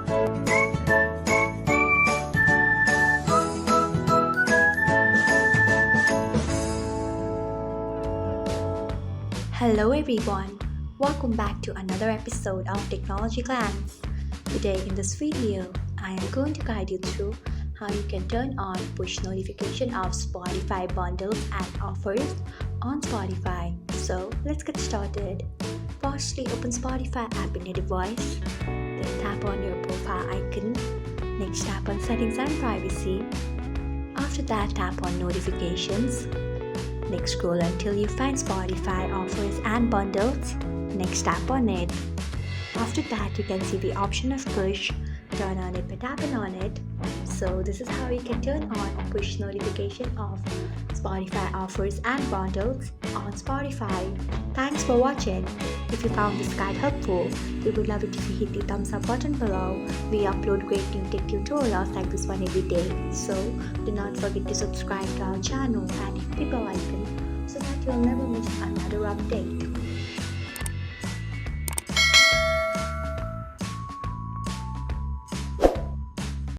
Hello everyone, welcome back to another episode of Technologyglance. Today in this video, I am going to guide you through how you can turn on push notification of Spotify bundles and offers on Spotify. So let's get started. Firstly, open Spotify app in your device, then tap on your profile icon. Next, tap on settings and privacy. After that, tap on notifications. Next, scroll until you find Spotify offers and bundles. Next, tap on it. After that, you can see the option of push. Turn on it by tapping on it. So this is how you can turn on push notification of Spotify offers and bundles on Spotify. Thanks for watching. If you found this guide helpful, we would love it if you hit the thumbs up button below. We upload great new tech tutorials like this one every day. So do not forget to subscribe to our channel and hit the bell icon so that you'll never miss another update.